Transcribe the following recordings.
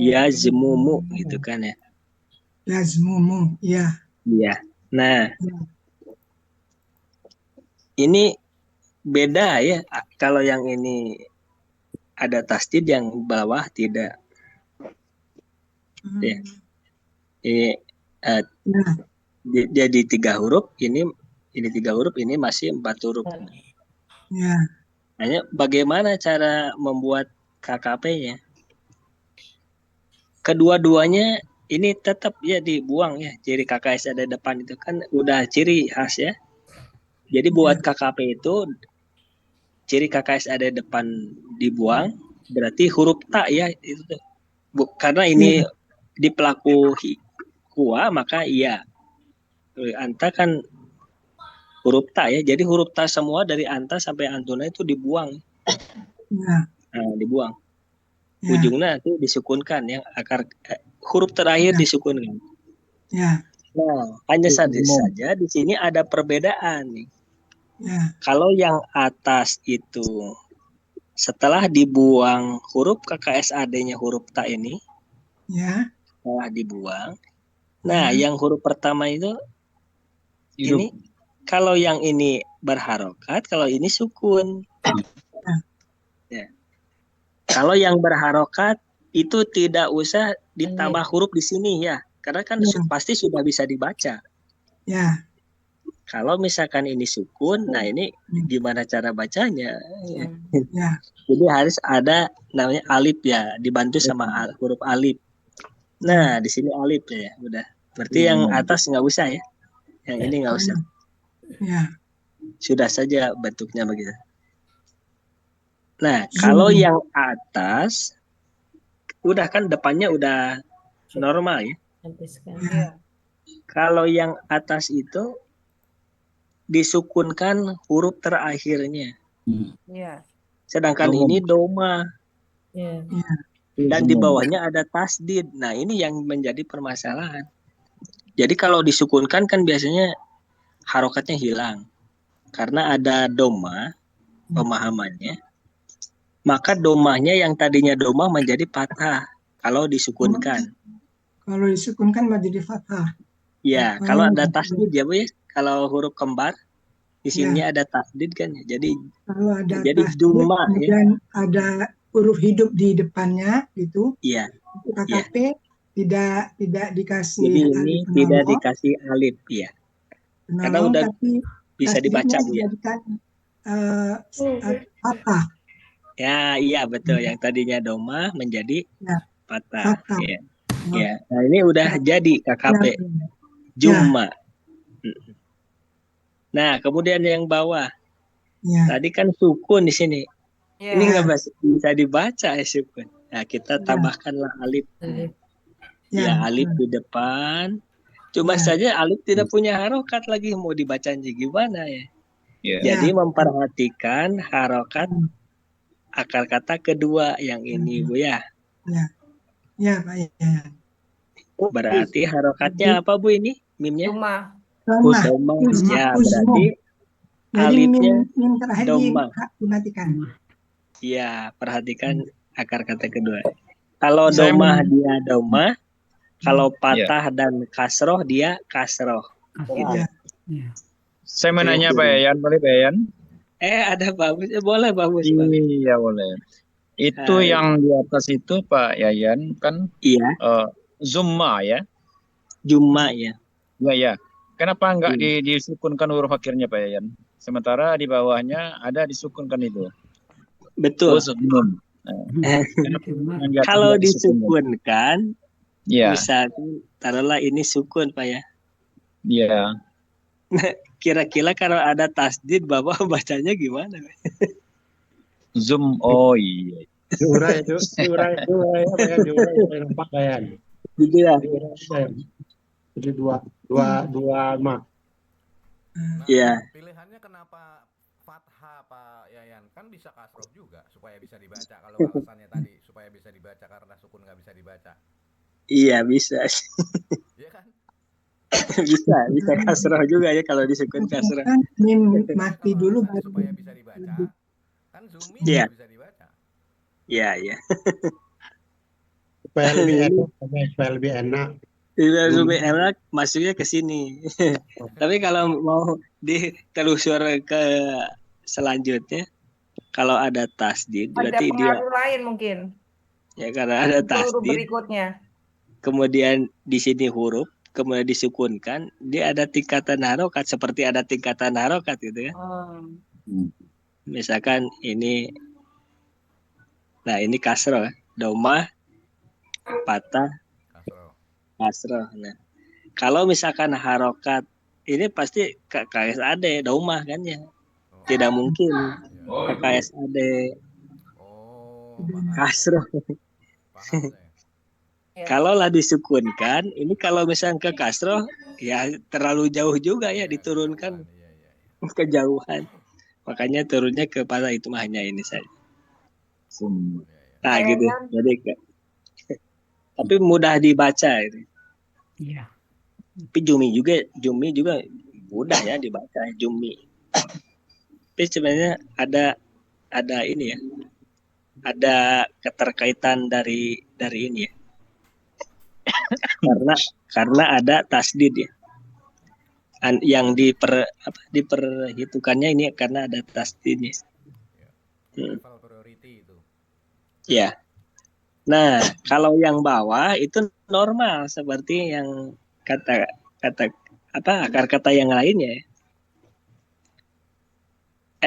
yazmumu gitu kan ya. Yazmumu, ya. Iya. Nah, Ya. ini beda ya. Kalau yang ini ada tasdid, yang bawah tidak. Ya. Hmm. Ini eh, Ya. jadi 3 huruf, ini 3 huruf, ini masih 4 huruf. Ya. Hanya bagaimana cara membuat KKP-nya? Kedua-duanya ini tetap ya dibuang ya. Ciri KKS ada depan itu kan udah ciri khas ya. Jadi buat Ya. KKP itu ciri KKS ada depan dibuang, berarti huruf ta ya itu tuh. Karena ini Ya. di pelaku kuah maka iya. Anta kan huruf ta ya. Jadi huruf ta semua dari anta sampai antuna itu dibuang. Ya. Nah, dibuang. Ya. Ujungnya nanti disukunkan yang huruf terakhir Ya. disukunkan. Ya. Nah, hanya Umum. saja di sini ada perbedaan nih. Ya. Kalau yang atas itu setelah dibuang huruf KKSAD-nya huruf ta ini, Ya. setelah dibuang. Nah, Ya. yang huruf pertama itu Hidup. ini kalau yang ini berharokat, kalau ini sukun. Ya. Kalau yang berharokat itu tidak usah ditambah huruf di sini ya, karena kan Ya. pasti sudah bisa dibaca. Ya. Kalau misalkan ini sukun, nah ini gimana cara bacanya? Ya. Jadi harus ada namanya alif ya, dibantu sama huruf alif. Nah, di sini alif ya, udah. Berarti yang atas nggak usah ya, yang ini nggak usah. Ya. Sudah saja bentuknya begitu. Nah, Zoom. kalau yang atas, udah kan depannya udah normal ya. Ya. Kalau yang atas itu disukunkan huruf terakhirnya. Ya. Sedangkan Umum. ini doma. Ya. Ya. Dan di bawahnya ada tasdid. Nah, ini yang menjadi permasalahan. Jadi kalau disukunkan kan biasanya harokatnya hilang. Karena ada doma pemahamannya. Maka domahnya yang tadinya doma menjadi patah kalau disukunkan. Kalau disukunkan menjadi fathah. Ya, Oh, kalau ada tasdid ya Bu ya. Kalau huruf kembar di sini ya. ada tasdid kan ya. Jadi Kalau ada jadi tasdid, duma ya. kemudian ada huruf hidup di depannya gitu. Iya. KKP tidak dikasih Jadi ini alif tidak penolong, dikasih alif ya. Karena udah tapi bisa dibaca Bu ya. dijadikan fathah. Ya, iya betul. Yang tadinya doma menjadi Ya. patah. Fathah. Ya. Ya. Nah, ini udah jadi KKP. Ya. Juma. Nah, kemudian yang bawah. Ya. Tadi kan sukun di sini. Ya. Ini nggak bisa dibaca ya sukun. Nah, kita tambahkanlah alif. Ya, alif di depan. Cuma saja alif tidak punya harokat lagi. Mau dibacanya gimana ya? Jadi memperhatikan harokat akar kata kedua yang ini Bu ya. Ya. Ya, Pak. Ya. Berarti harokatnya apa Bu ini? Mimnya? Doma. Doma. Ya, berarti Jadi alifnya mim terakhir doma. dimatikan. Ya, perhatikan akar kata kedua. Kalau domah dia domah, kalau patah dan kasroh dia kasroh. Ya. Saya mau nanya Pak Yayan, boleh Pak Yayan? Ada bagus, boleh bagus. Iya boleh. Itu yang di atas itu Pak Yayan kan? Iya. Zumma ya? Juma ya. Ya. Kenapa enggak disukunkan huruf akhirnya Pak Yayan? Sementara di bawahnya ada disukunkan itu. Betul. Kalau disukunkan, misalkan taruhlah ini sukun Pak ya. Iya. Kira-kira kalau ada tasdid Bapak bacanya gimana? Zoom, oh iya. Diurai itu empat Bayan. Gitu ya. Jadi dua mak. Iya. Pilihannya kenapa fathah Pak Yayan? Kan bisa kasroh juga supaya bisa dibaca. Kalau alasannya tadi supaya bisa dibaca karena sukun nggak bisa dibaca. Iya bisa. Iya kan? bisa kasroh juga ya kalau disukun kasroh. Mim mati dulu baru supaya bisa dibaca. Kan zumi bisa dibaca. Iya. supaya lebih Ini enak, supaya lebih enak. lebih enak masuknya ke sini. Tapi kalau mau ditelusur ke selanjutnya, kalau ada tasdid, Ada berarti dia pengaruh lain mungkin. ya karena ada Untuk huruf tasdid, berikutnya. kemudian di sini huruf, kemudian disukunkan, dia ada tingkatan harokat seperti ada tingkatan harokat gitu ya. Oh. Misalkan ini, nah ini kasroh, domah, patah, Kasro. kasroh. Nah, kalau misalkan harokat, ini pasti KSAD, domah kan ya. Oh, Tidak mungkin iya. KSAD, Oh, paham saya. kasroh. Paham saya. Ya. Kalau lah disukunkan, ini kalau misalkan ke kasroh, ya terlalu jauh juga ya Iya, diturunkan kejauhan. Iya. kejauhan. Makanya turunnya ke patah itu mah hanya ini saja. Iya. Nah gitu. Kayaknya Jadi tapi mudah dibaca itu. Iya. Tapi Jumi juga mudah ya dibaca Jumi. Tapi sebenarnya ada ini ya, ada keterkaitan dari ini ya. Karena ada tasdid ya. Yang diperhitungkannya ini karena ada tasdidnya. Level priority itu. Ya. Nah, kalau yang bawah itu normal seperti yang kata akar kata yang lainnya.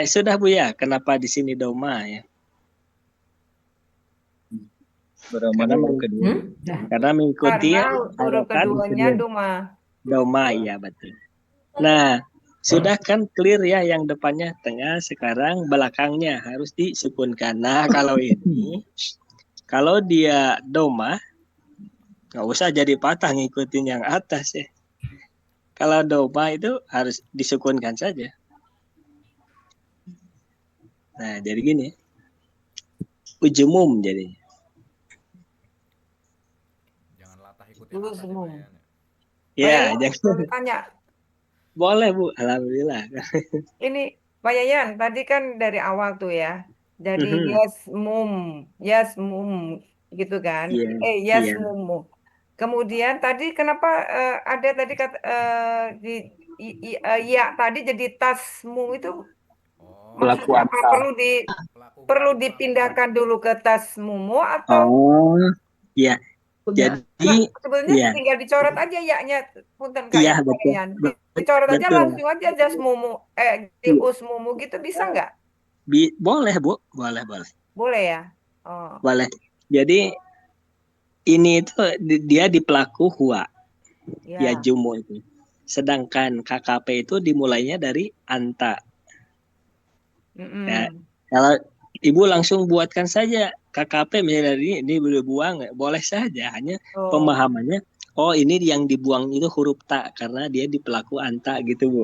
Sudah Bu ya, kenapa di sini doma ya? Bagaimana yang kedua? Karena mengikuti karena huruf harokat keduanya doma. doma ya betul. Nah, sudah kan clear ya yang depannya tengah, sekarang belakangnya harus disukunkan. Nah, kalau dia doma nggak usah jadi patah ngikutin yang atas ya. Kalau doma itu harus disukunkan saja. Nah, jadi gini. Ujumum jadinya. Jangan latah ikutin Dulu atas semua. ya, Pak Ya, Yayan. jangan. Tanya, Boleh Bu, alhamdulillah. ini Pak Yayan, tadi kan dari awal tuh ya. Jadi Mhm. yasmum gitu kan. Iya, iya. Yasmumu. Kemudian tadi kenapa ada tadi kata ya tadi jadi tasmu itu Oh, maksudnya apa? pelaku Perlu huruf dipindahkan dulu ke tasmumu atau Oh, iya. Udah. Jadi, sebenarnya iya, tinggal dicoret aja ya-nya, punten Kak iya ya, Pak betul, Yayan. Dicoret aja betul. langsung aja jasmumu, usmumu gitu bisa nggak? Boleh Bu, boleh. Boleh ya? Oh, Boleh. Jadi ini itu dia di pelaku huwa, ya ya. jumu itu. Sedangkan KKP itu dimulainya dari anta. Ya, Mm-mm. kalau Ibu langsung buatkan saja KKP misalnya dari ini boleh buang, boleh saja. Hanya Oh, pemahamannya, oh ini yang dibuang itu huruf ta karena dia di pelaku anta gitu Bu.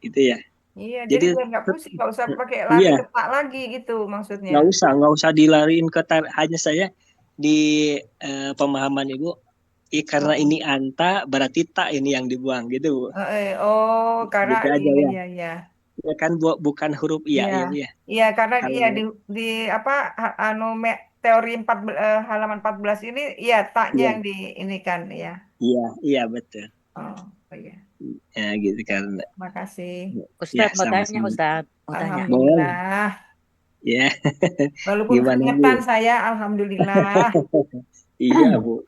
Gitu ya. iya. Jadi Jadi biar nggak pusing, nggak usah pakai lari iya, ke tak lagi gitu maksudnya. nggak usah dilariin ke hanya saya di pemahaman Ibu. Karena Oh, ini anta berarti tak ini yang dibuang gitu Bu. karena Gitu aja iya ya. iya iya. Ya kan bukan huruf iya Iya, ya Bu ya. iya karena Kalau iya di apa teori halaman 14 ini iya taknya iya yang di ini kan ya. iya betul. Oh, iya. Ya gitu kan. Makasih. Ya Ustadz mau tanya, sama-sama. Ustadz mau tanya. Boleh. Alhamdulillah. Ya, Walaupun gimana keringetan Bu? saya, alhamdulillah. Iya Bu,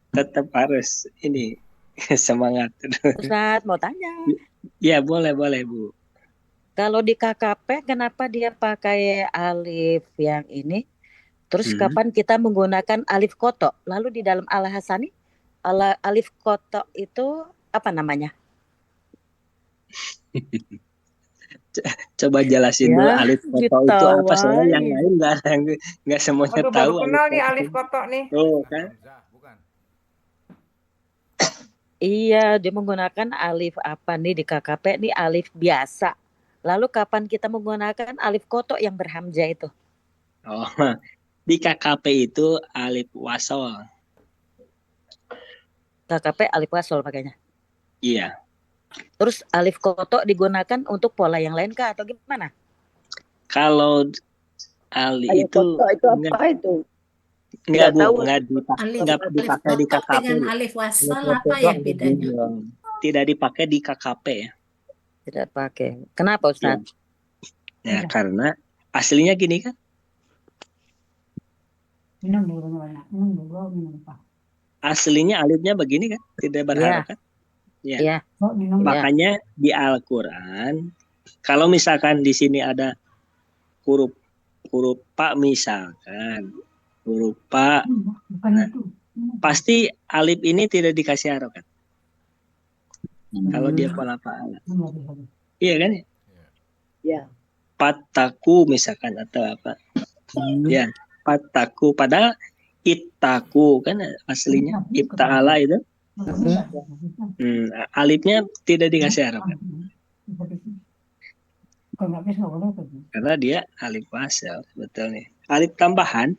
tetap harus ini semangat. Ustadz mau tanya. Ya boleh Bu. Kalau di KKP kenapa dia pakai alif yang ini? Terus kapan kita menggunakan alif koto? Lalu di dalam Al-Hasani alif koto itu apa namanya? Coba jelasin dulu Ya, alif koto itu apa, soalnya yang ditawain. lain nggak semuanya Aduh, baru tahu alif kenal nih koto. alif kotok nih. Oh Bukan kan? Hamzah, bukan. Iya, dia menggunakan alif apa nih di KKP nih alif biasa. Lalu kapan kita menggunakan alif koto yang berhamzah itu? Oh, di KKP itu alif wasol. KKP alif wasol pakainya. Iya. Terus alif koto digunakan untuk pola yang lain kah atau gimana? Kalau alif itu koto itu apa itu? Enggak, Bu, tahu. Alif enggak alif dipakai di kotok KKP. dengan Bu. alif Alif wasal kotok apa itu ya alif bedanya? bunyian. Tidak dipakai di KKP ya. Tidak pakai. Kenapa Iya. Ustaz? Ya, karena aslinya gini kan. Aslinya alifnya begini kan, tidak Iya, berharokat. Ya. iya, iya. Makanya di Al-Qur'an kalau misalkan di sini ada huruf huruf pa misalkan, huruf pa, nah, pasti alif ini tidak dikasih harokat kalau dia pola fa'ala. Iya kan? Iya. Iya. Pataku misalkan atau apa. Ya, pataku padahal ittaku kan aslinya ibta'ala itu. Alifnya tidak dikasih harokat karena dia alif wasal, betul nih. Alif tambahan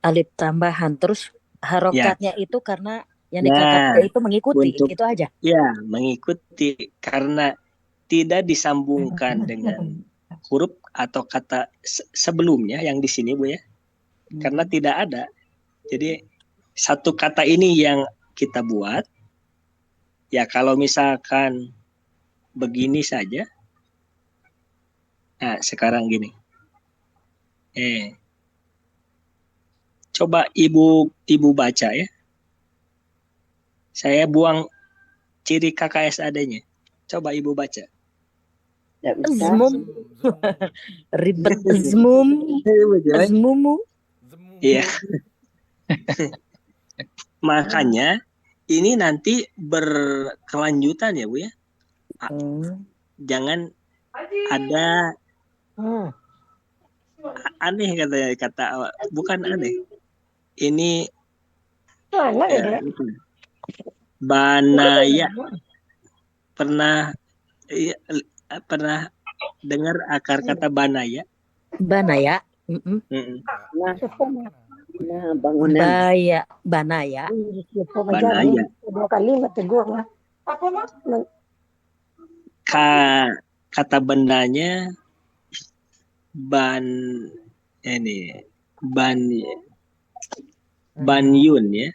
Alif tambahan. Terus harokatnya itu karena yang di KKP Nah, itu mengikuti, untuk itu aja. ya mengikuti karena tidak disambungkan dengan huruf atau kata sebelumnya yang di sini Bu ya. Karena tidak ada. Jadi satu kata ini yang kita buat. Ya kalau misalkan begini saja. Nah, sekarang gini. Coba ibu baca ya. Saya buang ciri KKSAD-nya. Coba ibu baca. Zmum. Ribet zmum. Zmumu. Iya. Makanya ini nanti berkelanjutan ya Bu ya. Jangan ada aneh kata bukan aneh. Ini ya, banaya. Pernah dengar akar kata banaya? Banaya. Nah, bangunan. Banaya. Banaya. Dua kali tegur lah. Kata bendanya banyun ya.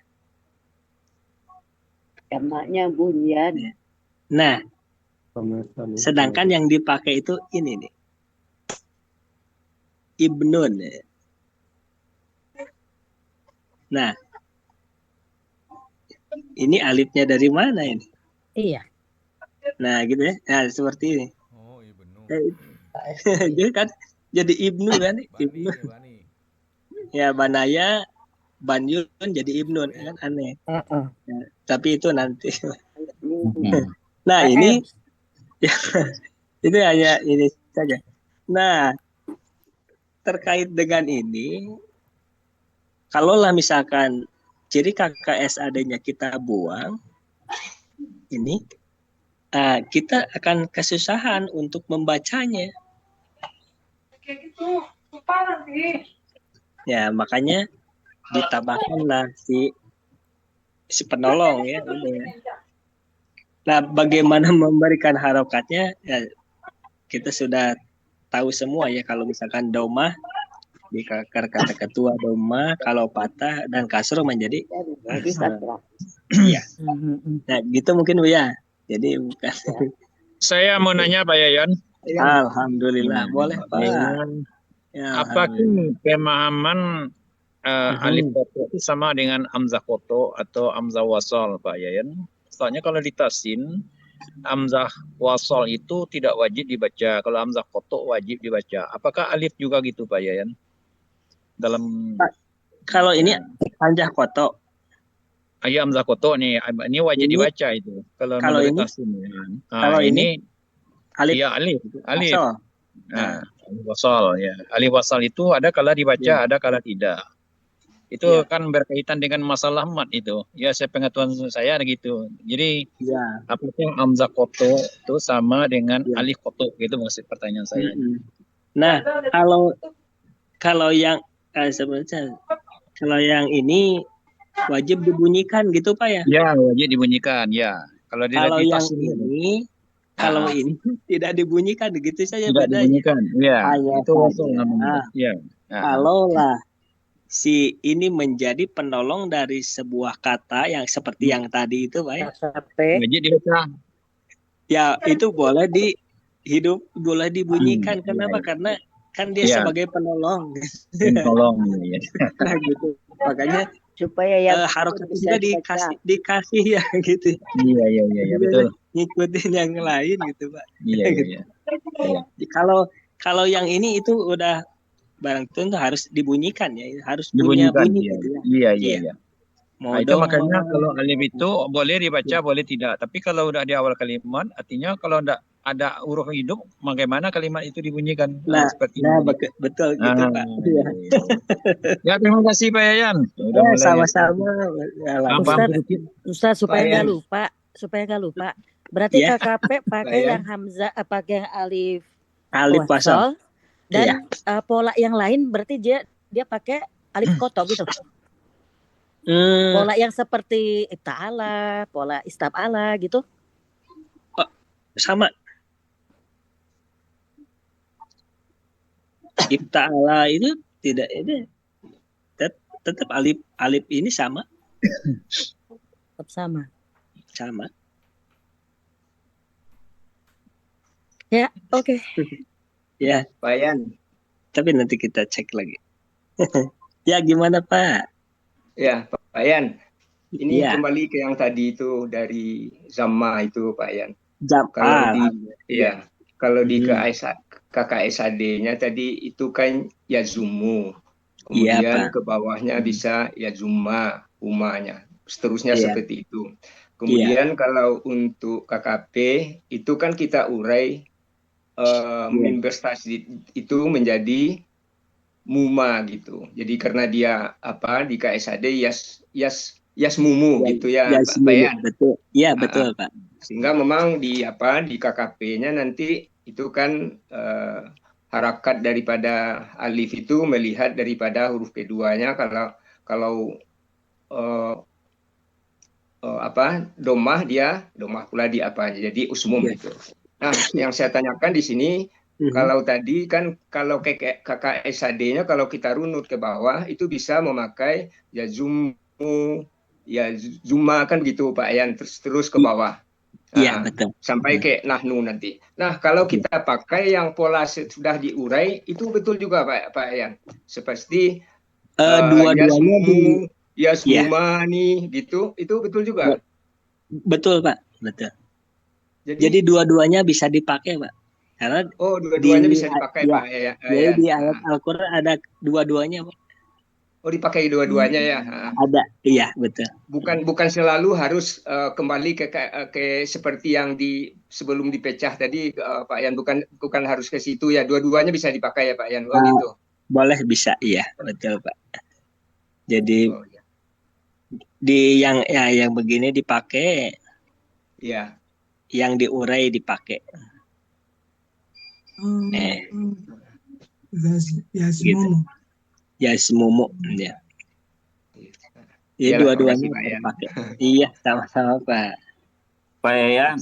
Jamaknya bunyian. Nah, sedangkan yang dipakai itu ini nih. Ibnun. Nah, ini alifnya dari mana ini? Iya. Nah, gitu ya. Nah, seperti ini. Oh, ibnu. Jadi kan jadi ibnu kan? Ibnu. Ya, banaya, banyun jadi ibnu kan aneh. Nah, tapi itu nanti. Nah, ini ya, itu hanya ini saja. Nah, terkait dengan ini, kalaulah misalkan ciri KKSAD-nya kita buang, ini kita akan kesusahan untuk membacanya. Kayak gitu, parah sih. Ya, makanya ditambahkanlah si penolong ya ini. Nah, bagaimana memberikan harokatnya? Ya, kita sudah tahu semua ya kalau misalkan domah di kata ketua domah, kalau patah dan kasro menjadi ya. Nah, gitu mungkin Bu ya. Jadi bukan. Saya mau nanya Pak Yayan. Alhamdulillah, boleh Pak. Ya, apakah pemahaman alif koto itu sama dengan hamzah koto atau hamzah wasal Pak Yayan? Soalnya kalau di tasin hamzah wasal itu tidak wajib dibaca, kalau hamzah koto wajib dibaca. Apakah alif juga gitu Pak Yayan? Dalam kalau ini hamzah koto. Iya hamzah koto nih, ini wajib dibaca itu. Kalau ini tasin. Kalau ini alif. Iya alif. Wasal. Nah, alif wasal ya. Alif wasal itu ada kala dibaca, ada kala tidak. Itu kan berkaitan dengan masalah mat itu. Ya, pengetahuan saya gitu. Jadi apakah hamzah koto itu sama dengan alif koto? Gitu maksud pertanyaan saya. Nah, kalau yang sebenarnya kalau yang ini wajib dibunyikan gitu Pak ya? Ya, wajib dibunyikan ya. Kalau yang ini kalau ini tidak dibunyikan gitu saja tidak bedanya. Dibunyikan. Ya, hanya itu wasal namanya. Ya. Kalau lah si ini menjadi penolong dari sebuah kata yang seperti yang tadi itu, Pak ya. KKP. Jadi dibaca. Ya, itu boleh boleh dibunyikan. Kenapa? Karena kan dia Iya. sebagai penolong. Tolong ya. Nah, gitu. Makanya Supaya yang harokat bisa juga baca. dikasih ya gitu. Iya, betul. Ngikutin yang lain gitu, Pak. Iya. Kalau yang ini itu udah barang tentu harus dibunyikan ya, harus punya Dibunyikan. bunyi gitu ya. Iya. Mau Nah, itu makanya doma, kalau alif itu boleh dibaca, boleh tidak. Tapi kalau udah di awal kalimat, artinya kalau enggak ada huruf hidup, bagaimana kalimat itu dibunyikan? Seperti ini. betul gitu, Pak. Iya. Ya, terima kasih Pak Yayan. Udah mulai. Sama-sama. Ustaz supaya Pak nggak lupa. Berarti Ya. KKP pakai Pak yang hamzah, pakai yang alif wasal. dan pola yang lain berarti dia pakai alif koto gitu. Pola yang seperti ifta'ala, pola istab'ala gitu. Sama. Ifta'ala itu tidak ini tetap alif ini sama. Tetap sama. Sama. Ya, oke. Ya, Pak Yan. Tapi nanti kita cek lagi. Ya, gimana Pak? Ya, Pak Yan. Ini Ya. kembali ke yang tadi itu dari Zamma itu, Pak Yan. Kalau di KKSAD-nya tadi itu kan yazumu. Kemudian ke bawahnya bisa yazumma, umanya. Seterusnya seperti itu. Kemudian kalau untuk KKP itu kan kita urai min bertasydid itu menjadi muma gitu. Jadi karena dia di KSAD yasmumu gitu ya, Pak Yan. Betul. Iya, betul, Pak. Sehingga memang di KKP-nya nanti itu kan harakat daripada alif itu melihat daripada huruf keduanya. Kalau domah domah pula di apanya. Jadi usmum gitu. Nah, yang saya tanyakan di sini kalau tadi kan kalau KKSAD-nya kalau kita runut ke bawah itu bisa memakai yazumu, yazuma kan gitu Pak Yan, terus ke bawah. Iya, betul. Sampai ke nahnu nanti. Nah, kalau kita pakai yang pola sudah diurai itu betul juga Pak Yan. Seperti dua-duanya yasmumani gitu, itu betul juga. Betul, Pak. Betul. Jadi dua-duanya bisa dipakai, Pak. Karena dua-duanya bisa dipakai, Pak. Jadi di ayat Al-Qur'an ada dua-duanya, Pak. Oh, dipakai dua-duanya ya. Ada, iya betul. Bukan selalu harus kembali ke seperti yang sebelum dipecah tadi, Pak Yan. Bukan harus ke situ ya. Dua-duanya bisa dipakai ya, Pak Yan. Oh gitu. Boleh, bisa, iya betul, Pak. Jadi di yang begini dipakai. Iya. Yang diurai dipakai. Yasmumu. Yasmumu, ya. Iya, dua-duanya dipakai. Iya, sama-sama, Pak. Pak Yayan.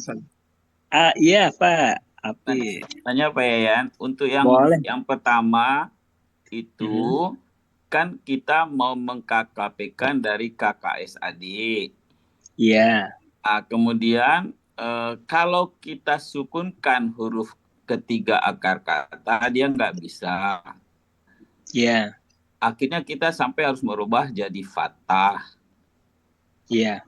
Iya, Pak. Api. Tanya Pak Yayan, untuk yang pertama itu kan kita mau meng-KKP-kan dari KKSAD. Iya. Kemudian kalau kita sukunkan huruf ketiga akar kata, dia nggak bisa. Iya. Akhirnya kita sampai harus merubah jadi fathah. Iya.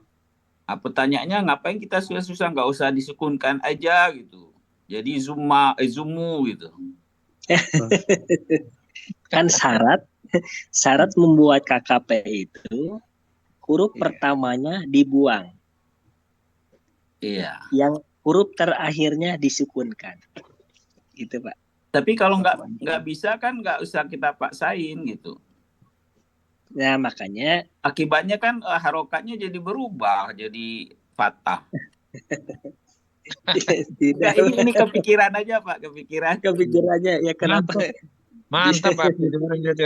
Pertanyaannya ngapain kita susah-susah, nggak usah disukunkan aja gitu. Jadi zumu gitu. Kan syarat membuat KKP itu huruf pertamanya dibuang. Iya. Yang huruf terakhirnya disukunkan. Gitu, Pak. Tapi kalau nggak bisa kan nggak usah kita paksain gitu. Nah, makanya akibatnya kan harokatnya jadi berubah jadi fathah. Tidak. Ini kepikiran aja Pak, Kepikirannya ya kenapa? Mantap Pak,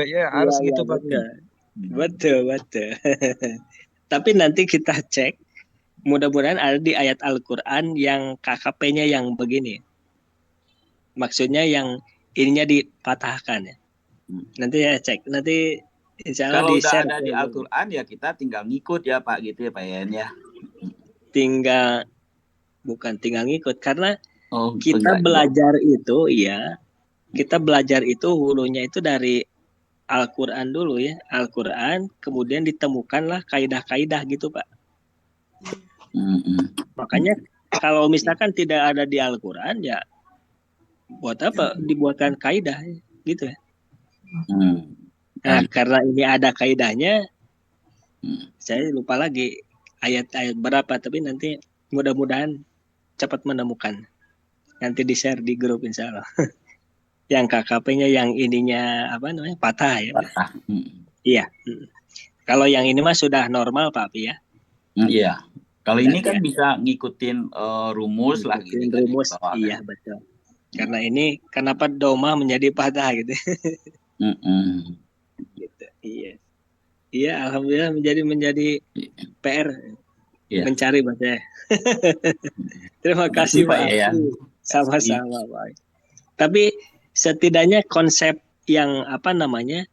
ya harus gitu Pak. Betul. Tapi nanti kita cek. Mudah-mudahan ada di ayat Al-Qur'an yang KKP-nya yang begini. Maksudnya yang ininya dipatahkan ya. Nanti ya cek. Nanti Insya Allah Kalau udah di-share ada di Al-Quran ya kita tinggal ngikut ya Pak gitu ya Pak Yayan ya. tinggal bukan tinggal ngikut karena Oh, kita enggak juga. belajar itu ya kita belajar itu hulunya itu dari Al-Quran dulu ya Al-Quran kemudian ditemukanlah kaidah-kaidah gitu Pak. Makanya kalau misalkan tidak ada di Al-Quran ya buat apa dibuatkan kaidah gitu ya. Nah karena ini ada kaidahnya saya lupa lagi ayat-ayat berapa tapi nanti mudah-mudahan cepat menemukan. Nanti di-share di grup insya Allah. Yang KKP-nya yang ininya apa namanya patah ya. Patah. Iya. Kalau yang ini mah sudah normal Pak Pi ya. Iya. Kalau Sudah ini kan biasa. bisa ngikutin rumus lah gitu kan. Rumus iya betul. Karena ini kenapa doma menjadi patah gitu. Gitu. Iya. Iya, alhamdulillah menjadi PR mencari bahasa. Terima kasih Pak ya. Sama-sama Pak. Tapi setidaknya konsep yang apa namanya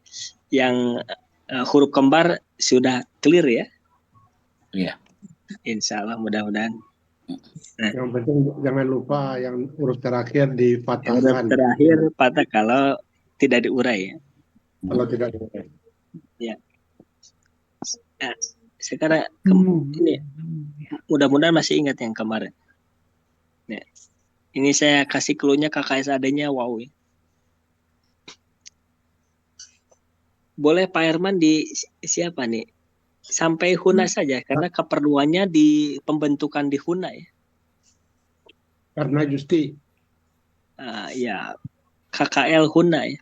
yang huruf kembar sudah clear ya. Iya. Insya Allah mudah-mudahan. Nah, Yang penting jangan lupa yang huruf terakhir dipatahkan. huruf terakhir patah kalau tidak diurai ya. Kalau tidak diurai. Ya. Nah, sekarang ini mudah-mudahan masih ingat yang kemarin. Nah, ini saya kasih clue-nya KKSAD-nya wow ya. Boleh Pak Herman di siapa nih? Sampai Huna saja karena keperluannya di pembentukan di Huna ya. Karena Justi. Ya KKL Huna ya.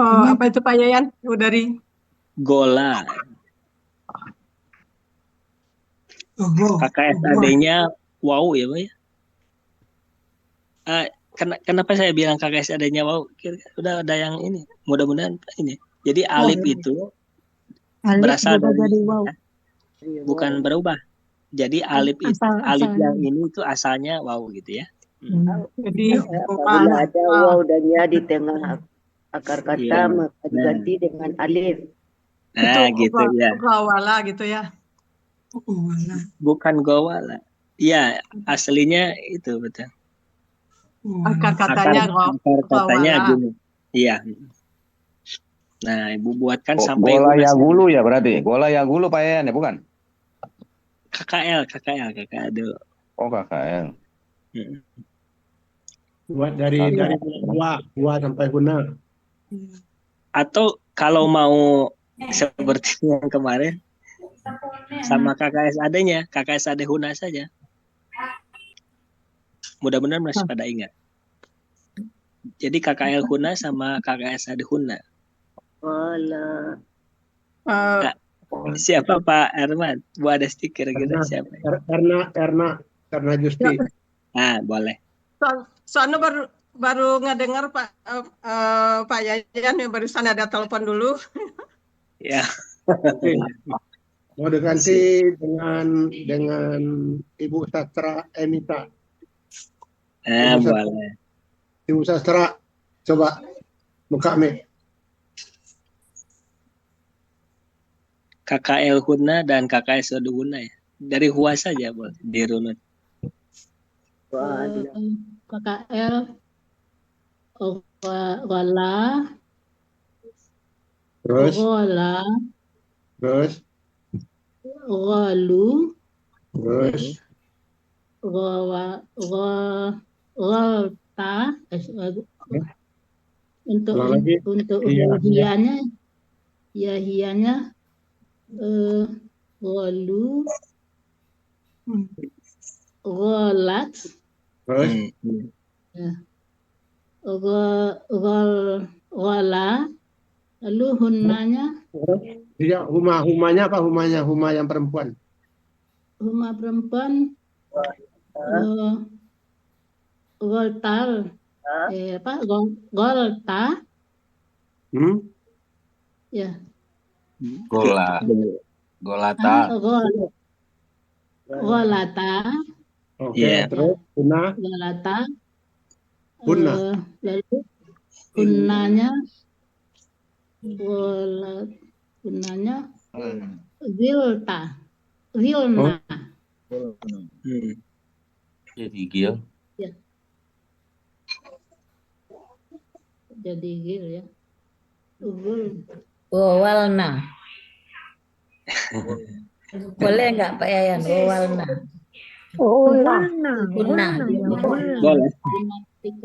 Oh, apa itu Pak Yayan? Dari Gola. KKSAD-nya wow ya Pak ya. Kenapa saya bilang KKSAD-nya wow? Udah ada yang ini. Mudah-mudahan ini. Jadi alif itu berasal dari wow. Bukan berubah. Jadi alif itu alif yang ini itu asalnya wow gitu ya. Jadi apabila ada waw dan ya di tengah akar kata maka diganti dengan alif. Nah, itu gitu ya. Gawala gitu ya. Bukan gawala. Iya, aslinya itu betul. Akar katanya gini. Iya. Nah, Ibu buatkan sampai Gola Yagulu ya berarti. Gola Yagulu Pak Yayan ya bukan? KKL dulu. Oh, KKL. Buat dari dua sampai Huna. Atau kalau mau seperti yang kemarin sama KKSAD-nya, KKSAD Huna saja. Mudah-mudahan masih pada ingat. Jadi KKL Huna sama KKSAD Huna. Siapa Pak Herman? Bu ada stiker gitu siapa? Karena Justi. Nah, boleh. Soalnya baru ngedengar Pak Yayan yang barusan ada telepon dulu. Ya. Mau diganti dengan Ibu Sastra Emita. Boleh. Ibu Sastra, coba buka mic. KKL Huna dan KKS Huna ya. Dari Hua saja boleh dirunut. KKL Gola Terus Golu terus Golta untuk hianya Golu Golat Gola lalu hunanya dia humanya apa huma yang perempuan huma perempuan Goltal Golta ya Golata oke terus Huna Golata Huna lalu hunanya Golat. Gunanya Zilta. Zilna. Jadi gil. Ya. Jadi gil ya. Ugul. Gowalna. Boleh nggak Pak Yayan? Gowalna. Gulna. Guna. Boleh.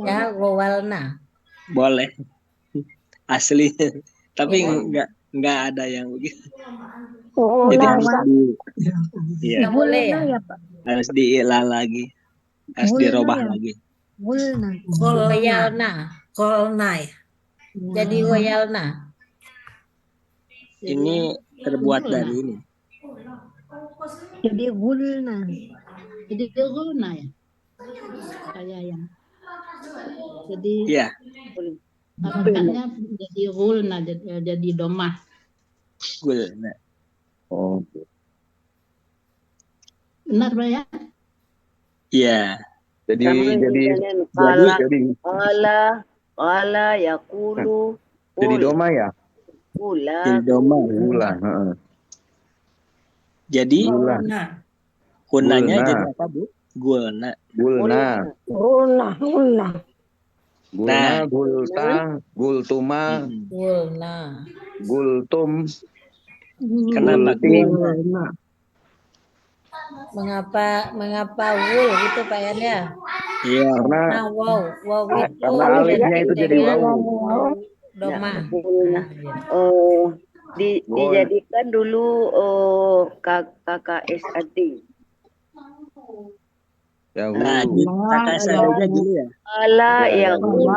Ya, gowalna. Boleh. Asli. Tapi nggak ada yang begitu. Jadi harus Nggak boleh ya? harus diilah lagi, harus dirubah lagi. Goyalna. Golna ya. Jadi goyalna. Ini terbuat dari ini. Jadi gulna. Jadi gulna ya. Kayak yang. Jadi Iya. Harokatnya jadi gulna, jadi domah. Gulna. Oh. Benar Pak ya? Iya. Jadi Qala yaqulu. jadi doma ya? Jadi doma. Gula. Jadi hunanya Gulna. jadi apa, Bu? Gulna. Gulna. Nah, Gultang, Gultuma, Gulna. Gultum. Kenapa Gulting. Mengapa wul gitu Pak Yan ya? Iya. Karena wow itu karena alifnya itu jadi wawu. Doma. Dijadikan dulu KKSAD. Ya, nah, kakak seadanya gini ya. Qala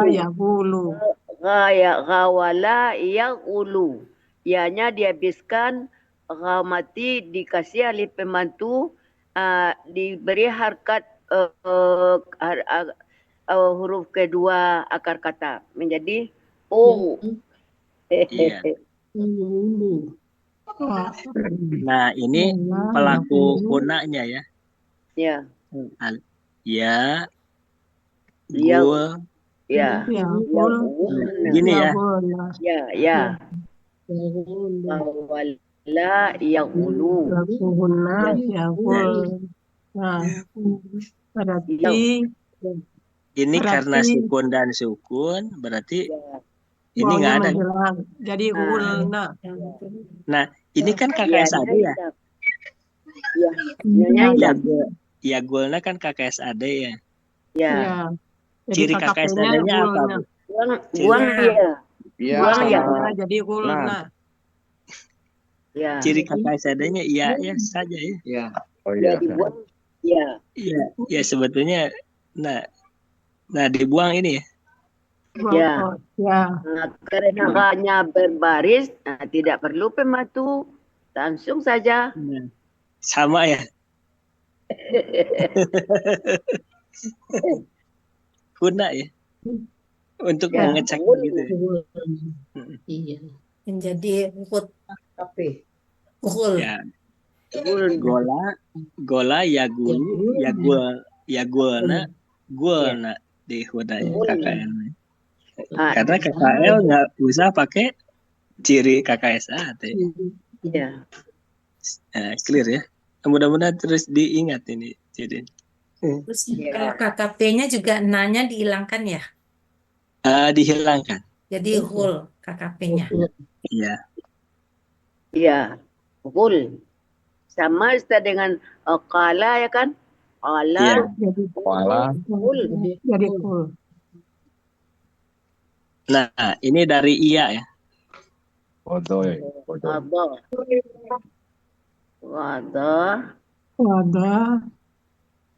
yaqulu. Ghawala yaqulu. Ianya dihabiskan, ghamati dikasih alif pembantu, diberi harkat huruf kedua akar kata menjadi o. Iya. Nah, ini pelaku hunanya ya. Ya. Ya. Ya. Gul. Ya. Gini ya. Ya. Wala yaqulu. Ini karena sukun dan sukun berarti ini nggak ada. Jadi gulna. Nah, ini kan KKSAD ya. Ya gulna kan KKSAD ya. Ya. Ciri KKSAD-nya apa, Bu? Buang ya. Buang ya. Jadi gulna. Ya. Ciri KKSAD-nya iya ya saja ya. Ya. Oh iya. Dibuang. Ya. Ya sebetulnya nah dibuang ini ya. Ya. Nah, karena hanya berbaris, tidak perlu pembantu, langsung saja. Sama ya. Guna ya. Untuk mengecek gitu ya. Iya. Menjadi ukut tapi Ya. Gola ya gulna di hudanya KKN. Karena KKL nggak usah pakai ciri KKSAD. Iya. Clear ya. Mudah-mudahan terus diingat ini ciri. Terus kalau KKP-nya juga nanya dihilangkan ya? Dihilangkan. Jadi hul KKP-nya. Iya. Iya. Hul. Sama dengan qala ya kan? Qala. Qala. Hul. Jadi hul. Nah, ini dari iya ya. Wadah.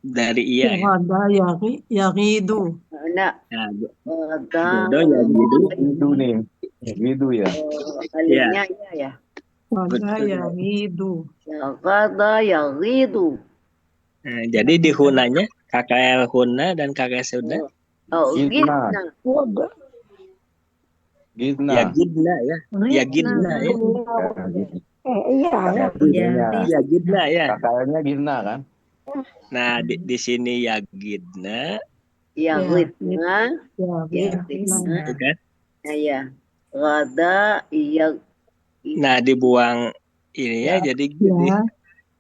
Dari iya ya. Wada yagidu. Nah. Itu nih. Gitu ya. Alifnya ya. Wada yagidu. Wada yagidu. Nah, jadi di hunanya KKL huna dan KKL sudah. Oh, gidna. Gidna. Ya gidna ya. Ya gidna ya. Ya gidna ya. KKL-nya gidna kan? Nah, di sini ya gidna. Ya gidna. Itu kan? Ya. Gada iya. Nah, dibuang ininya jadi gini.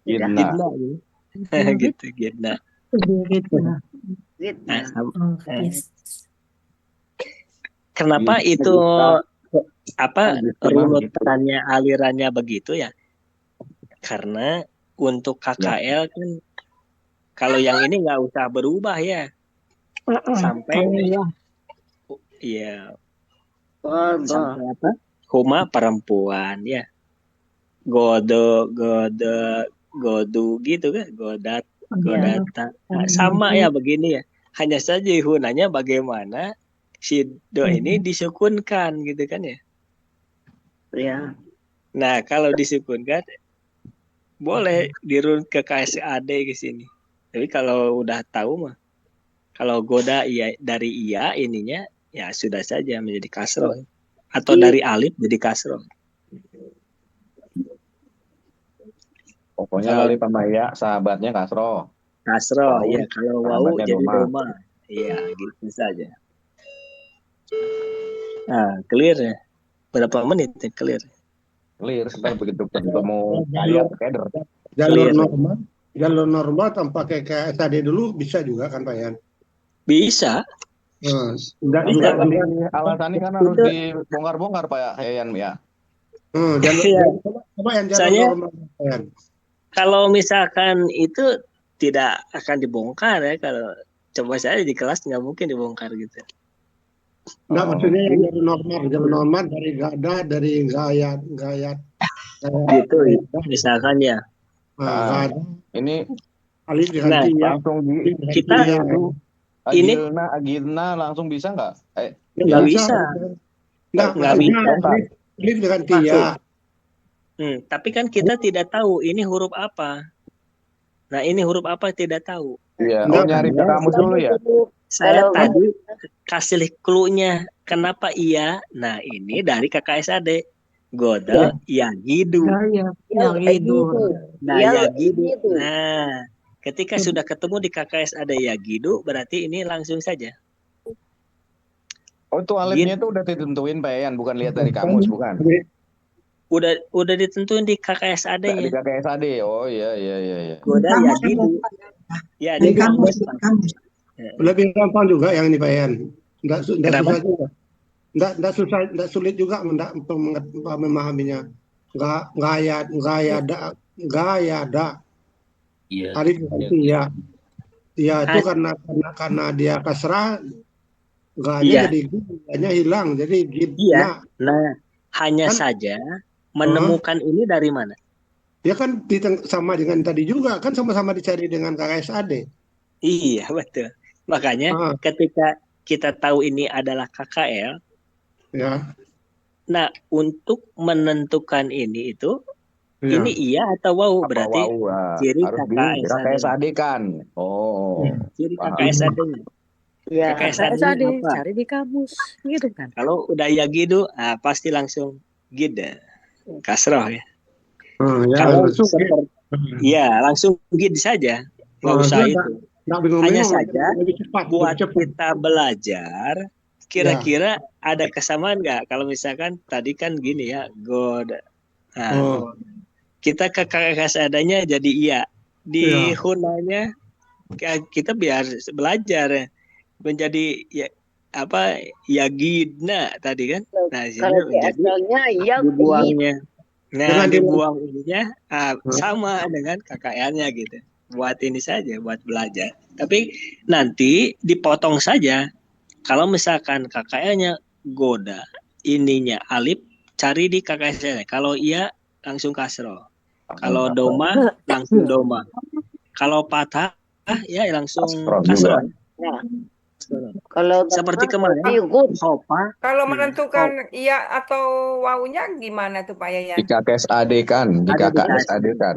Gidna. Gidna gitu, gidna. Nah, kenapa itu apa runutannya, alirannya begitu ya? Karena untuk KKL kan kalau yang ini nggak usah berubah ya. Sampai iya. Sampai apa? Huma perempuan ya. Godo, godu gitu kan, godata. Nah, sama ya begini ya. Hanya saja hunanya bagaimana si do ini disukunkan gitu kan ya. Ya. Nah, kalau disukunkan boleh dirun ke KSAD ke sini. Tapi kalau udah tahu mah, kalau goda iya dari iya ininya ya sudah saja menjadi kasroh. Atau dari alif jadi kasroh. Pokoknya alif sama ya sahabatnya kasroh. Kasroh, ya. Kalau wau jadi doma. doma. Iya, gitu saja. Nah, clear ya. Berapa menit ya clear? Clear, setelah begitu ketemu ayat keder. Jalur normal tanpa kayak tadi dulu bisa juga kan Pak Yan? Bisa. Enggak Bisa, juga tapi alasannya kan harus dibongkar-bongkar Pak Yayan ya. Coba yang jalur Misalnya, normal Pak Yan. Kalau misalkan itu tidak akan dibongkar ya, kalau coba saya di kelas nggak mungkin dibongkar gitu. Enggak, maksudnya yang jalur normal dari gada, dari gayat gitu ya. Misalkan ya. Gada. Ini alif diganti ya. Langsung kita ini agilna langsung bisa nggak? Nggak bisa. Nggak bisa. Alif diganti ya. Tapi kan kita tidak tahu ini huruf apa. Nah, ini huruf apa tidak tahu. Iya, nyari ke kamus dulu ya. Saya tadi kasih clue-nya. Kenapa iya? Nah, ini dari KKSAD. Goda, yagidu. Yagidu. Nah, yagidu. Nah, ketika sudah ketemu di KKSAD yagidu, berarti ini langsung saja. Oh, itu alifnya itu udah ditentuin Pak Yayan, bukan lihat dari kamus, bukan? Udah ditentuin di KKSAD-nya. Di KKSAD. Oh iya. Goda yagidu. Ya, di kamus. Lebih gampang juga yang ini Pak Yan. Enggak susah juga. Enggak sulit juga memahaminya. Gayada. Iya. Alif ganti ya. Ya itu karena dia kasrah, ganya jadi ganya hilang, jadi gidna. Iya. Nah, hanya saja menemukan ini dari mana? Ya kan sama dengan tadi juga kan sama-sama dicari dengan KKSAD. Iya, betul. Makanya ketika kita tahu ini adalah KKL, ya. Nah, untuk menentukan ini itu ini iya atau wau berarti ciri KKSAD kan. Oh. Ciri KKSAD-nya. Ya, KKSAD cari di kamus gitu kan. Kalau udah ya gitu, pasti langsung gida. Kasroh ya. Kalau langsung gid saja. Nggak usah itu. Hanya saja buat kita belajar, kira-kira ada kesamaan nggak? Kalau misalkan tadi kan gini ya, God. Nah, kita ke KKSAD-nya jadi iya. Di hunanya kita biar belajar ya. Menjadi ya apa yagidna tadi kan. Nah, kalau menjadi dibuangnya. Nah, dibuang ininya sama dengan KKL-nya gitu. Buat ini saja, buat belajar. Tapi nanti dipotong saja. Kalau misalkan KKL-nya goda, ininya alif, cari di KKL-nya. Kalau iya, langsung kasroh. Kalau doma, langsung doma. Kalau patah, ya langsung kasroh. Kalau seperti kemarin, kalau menentukan iya atau wawunya gimana tuh Pak Yayan? Di KKSAD kan, di KKSAD kan.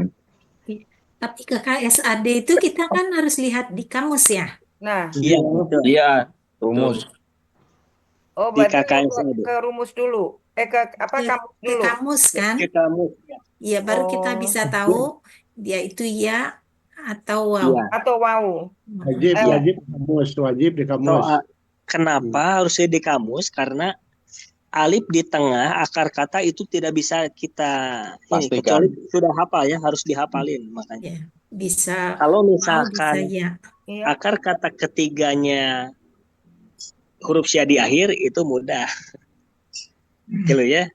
Tapi KKSAD itu kita kan harus lihat di kamus ya. Nah, iya, rumus. Oh, berarti ke rumus dulu. Kamus dulu. Ke kamus kan? Ke kamus. Iya, baru kita bisa tahu dia itu ya atau wow. Atau wow. Wajib di kamus. Kenapa harusnya di kamus? Karena alif di tengah akar kata itu tidak bisa kita ini Pastikan. kecuali sudah hafal ya, harus dihafalin makanya. Ya, bisa Kalau wow, misalkan bisa ya. akar kata ketiganya huruf sya di akhir itu mudah. Gitu ya.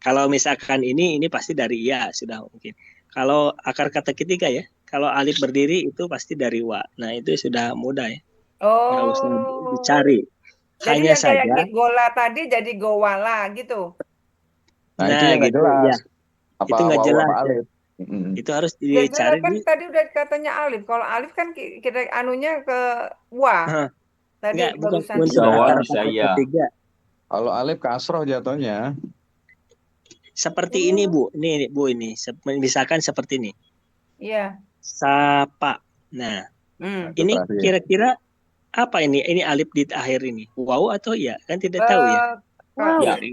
Kalau misalkan ini pasti dari ya sudah mungkin. Kalau akar kata ketiga ya, kalau alif berdiri itu pasti dari wa. Nah, itu sudah mudah ya. Nggak usah Oh. dicari. Jadi Hanya yang kayak saja gola tadi jadi gowala gitu. Nah, itu yang nggak gitu jelas. ya. Apa Itu nggak wawu jelas. apa Ya. alif? Itu harus Ya dicari jelas kan tadi udah katanya alif. Kalau alif kan kita anunya ke wa. Tadi Enggak, bukan barusan unsur Bisa wa akar bisa kata ya. ketiga. Kalau alif kasroh jatuhnya. Seperti ini Bu, ini Bu ini, misalkan seperti ini. Iya. Sapa. Nah, ini kira-kira apa ini? Ini alif di akhir ini. Wow atau ya? Kan tidak tahu ya.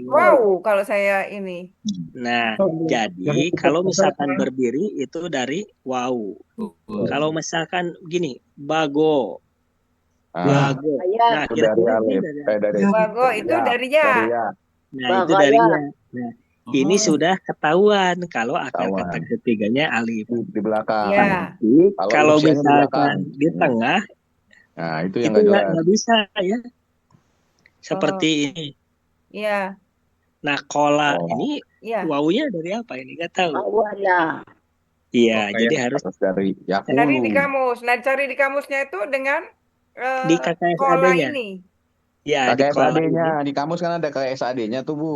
Wow, kalau saya ini. Nah, jadi kalau misalkan berdiri itu dari wow. Kalau misalkan gini, bago. Bago. Nah, kira-kira ini dari bago itu dari ya. Nah, itu dari ya. Nah, ini sudah ketahuan kalau akar kata ketiganya alif di belakang. Ya. Kalau misalkan di tengah, nah itu yang itu nggak jelas. nggak bisa ya. Seperti ini. Iya. Nah, kola ini wawunya dari apa ini? Nggak tahu. Awala. Iya, jadi harus dari yakulu. Cari di kamus. Nah, cari di kamusnya itu dengan di KKS kola adanya. ini. Ya, di KKS kola adanya ini. di kamus kan ada KKS adanya tuh Bu.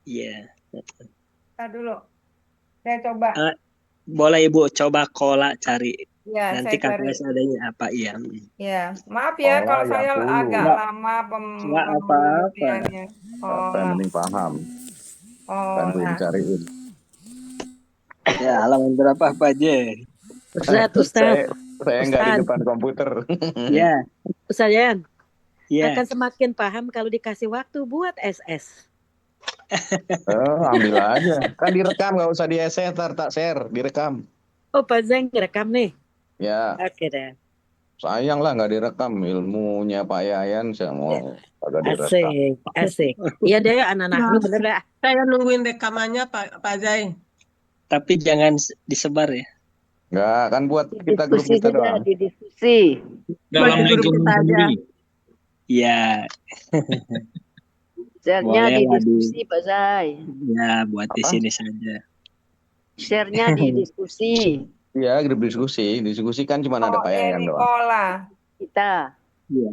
Iya. Nah, dulu. Saya coba. Boleh Ibu coba kola cari. Ya, Nanti saya cari. KKS adanya apa? Iya. Ya, maaf ya Kola, kalau saya yakulu. agak lama Nggak apa-apa. pengertiannya. Apa yang penting paham. Bantuin cariin. Ya, halaman berapa Pak aja? Ustaz. Saya nggak di depan komputer. Ya. Ustaz Yan. Ya. Akan semakin paham kalau dikasih waktu buat SS. Ambil aja. Kan direkam, nggak usah di share, tak share, direkam. Oh, Pak Zeng rekam nih. Ya. Oke deh. Sayang lah nggak direkam, ilmunya Pak Yayan saya mau agak direkam. Asik. Iya deh, anak-anak lu bener dah. Saya nungguin rekamannya Pak Zai. Tapi jangan disebar ya. Enggak, kan buat kita grup kita doang. Di diskusi. Dalam lingkungan sendiri. Iya. Share-nya di diskusi Pak Zai. Ya, buat di sini saja. Share-nya di diskusi. Iya, grup diskusi. Diskusi kan cuma ada Pak Yayan doang. Kola. Kita. Iya.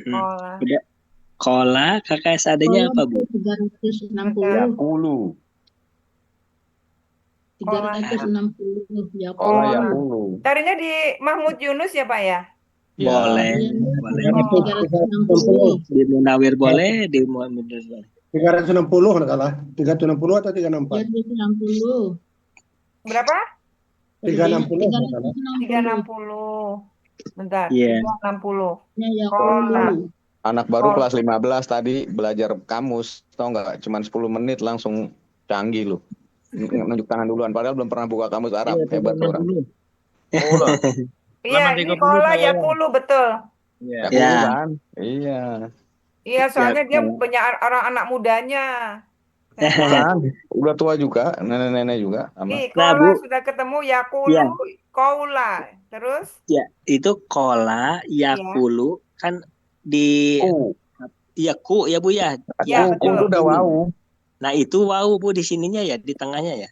Kola. Kola, KKS adanya apa Bu? 360. Yakulu. 360 ya. Kola yakulu. Carinya di Mahmud Yunus ya Pak ya? Boleh. Boleh. Di Munawir boleh, di Muhammad boleh. 360 kalau salah. 360 atau 364? 360. Berapa? 360. 360. Bentar. Iya. 360. Ya, Kola. Anak baru kelas 15 tadi belajar kamus, tau nggak? Cuman 10 menit langsung canggih loh. Nunjuk tangan duluan, padahal belum pernah buka kamus Arab. Hebat tuh orang. Iya, ini kola yakulu betul. Iya. Kan? Iya. Iya, soalnya dia banyak orang anak mudanya. Kan? Udah tua juga, nenek-nenek juga. Nih, kola sudah ketemu yakulu, koula. Terus? Ya, itu kola, yakulu kan di ya ku ya Bu ya. Ya, betul. Itu udah wau. Nah, itu wau Bu di sininya ya, di tengahnya ya.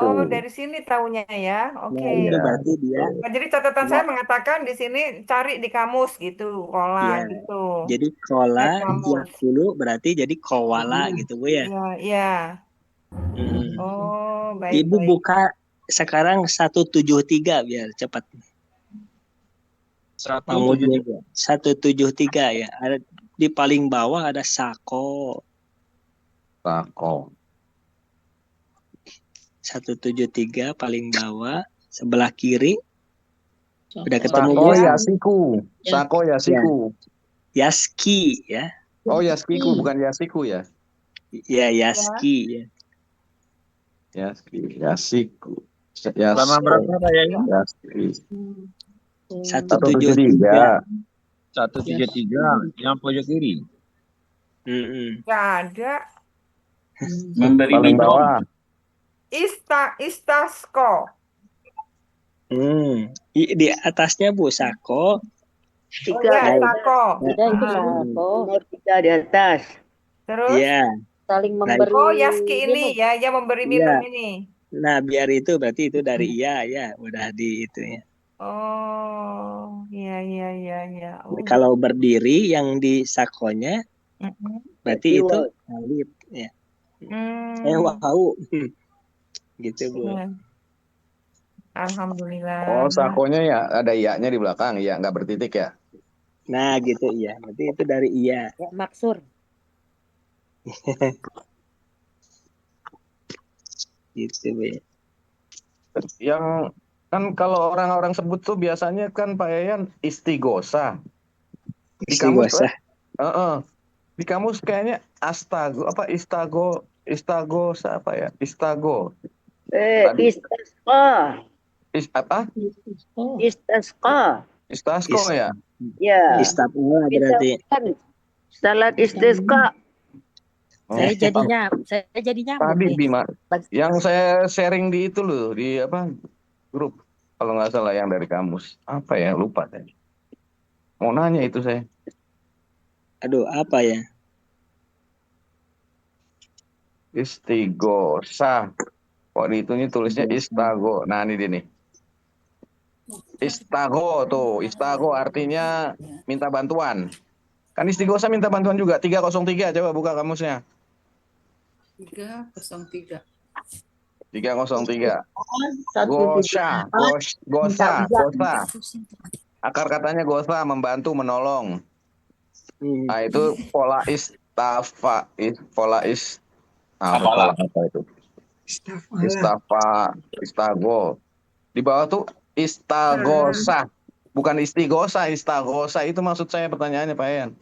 Oh, dari sini taunya ya. Oke. Nah, itu berarti dia. Nah, jadi catatan saya mengatakan di sini cari di kamus gitu, kola gitu. Jadi kola, yakulu berarti jadi kowala gitu Bu ya. Iya. Oh, baik. Ibu buka sekarang 173 biar cepat. 173 ya. Ada di paling bawah ada sako. 173 paling bawah sebelah kiri. Udah ketemu Sako Yasiku. Sako Yasiku. Yaski ya. Oh, Yaskiku bukan Yasiku ya. Ya, Yaski ya. Yasiku. Lama berapa Pak Yayan? Yaski. 173. 173 yang pojok kiri. Nggak ada. Memberi Paling minum. bawah. Istasko. Di atasnya Bu Sako. Oh ya, Sako. Beda itu Sako. Nomor 3 di atas. Terus? Iya. Saling Nah, memberi Oh, Yaski minum. ini ya, yang memberi Iya. minum ini. Nah, biar itu berarti itu dari iya ya, udah di itu ya. Oh, iya. Oh, Kalau berdiri yang di sakonya berarti itu Wow. alif ya. Hmm. Wow. Gitu, Bu. Iya. Alhamdulillah. Oh, sakonya ya ada iya-nya di belakang, iya nggak bertitik ya. Nah, gitu iya. Berarti itu dari iya. Ya, maksur. Gitu, Bu. Yang kan kalau orang-orang sebut tuh biasanya kan Pak Yayan istighosa. Di kamus Istighosa. di kamus kayaknya istaghosa apa ya? Istago. Istasqa. Apa? Istasqa. Istasko ya? Ya. Istafala berarti. Salat istisqa. Saya jadi nyambung Tadi nih. Bima, yang saya sharing di itu loh, di apa grup, kalau nggak salah yang dari kamus. Apa ya, lupa tadi. Mau nanya itu saya. Aduh, apa ya? Istighosa. Kok di itunya tulisnya istago. Nah ini dia nih. Istago tuh, istago artinya minta bantuan. Kan istighosa minta bantuan juga. 303 coba buka kamusnya. 303. 303. Gosa. Akar katanya gosa, membantu, menolong. Nah itu pola apa itu? Istago. Di bawah tuh istaghosa. Bukan istighosa, istaghosa itu maksud saya pertanyaannya Pak Yayan.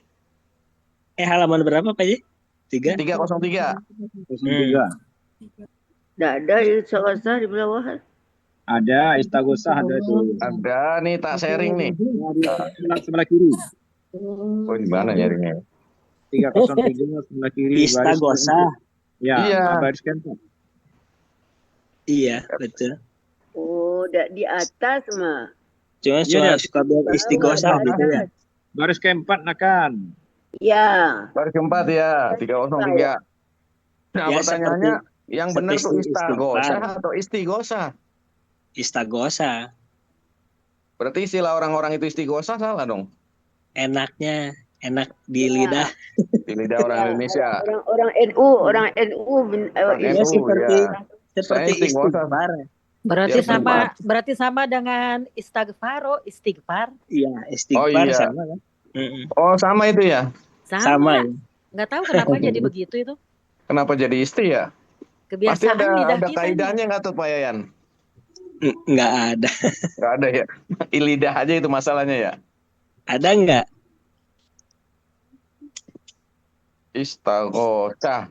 Halaman berapa Pak Ji? 303. 303. Tidak ada istighosa di bawah. Ada istaghosa ada tuh. Ada nih tak sharing nih. Sebelah kiri. Oh gimana nyarinya? 303 sebelah kiri. Istaghosa. Ya, iya. Baris keempat. Iya, betul. Oh, di atas mah. Cuma suka bilang istighosa gitu ya. Baris keempat nakan. Ya. Baris keempat ya, 303. Nah, Ya, pertanyaannya yang benar tuh seperti istaghosa istighfar. atau istighosa? Istaghosa. Berarti istilah orang-orang itu istighosa salah dong. Enak di lidah. Di lidah orang Indonesia. Orang NU seperti istighfar. Berarti sama dengan istighfar. Iya, istighfar sama kan? Oh, sama itu ya? Sama. Ya. Nggak tahu kenapa jadi begitu itu. Kenapa jadi isti ya? Pasti Kebiasaan lidah ada kita. kaidahnya nggak tuh Pak Yayan? Nggak ada. Nggak ada ya? Lidah aja itu masalahnya ya? Ada nggak? Istaghosa.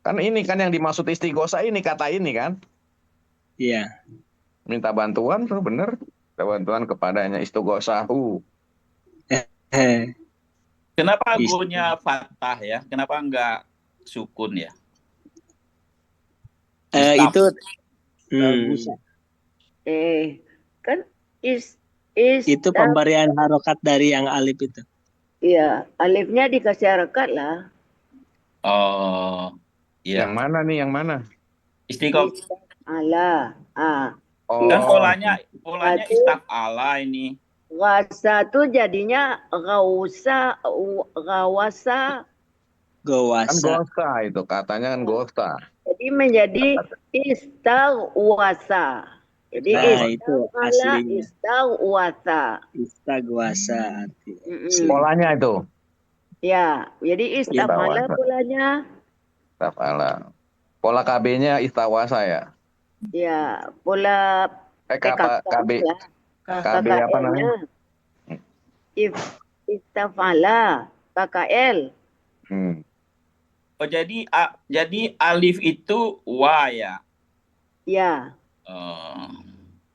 Kan ini kan yang dimaksud istighosa ini kata ini kan? Iya. Minta bantuan tuh bener. Minta bantuan kepadanya istighosahu. Kenapa gurunya fathah ya? Kenapa enggak sukun ya? Itu kan itu pemberian harokat dari yang alif itu. Iya, alifnya dikasih harokat lah. Oh, iya. Yang mana nih? Yang mana? Ala. Oh. Kan polanya istafala ini. Gawasa tuh jadinya gawasa. Kan gosa itu katanya kan gosa. Jadi menjadi istaghwasa. Jadi itu aslinya. Istaghwasa. Polanya itu. Ya, jadi istafala polanya. Istafala. Pola KB-nya istawasa ya. Ya, pola KB. KB apa namanya? Istafala, KKL. Oh, jadi alif itu wa ya. Ya.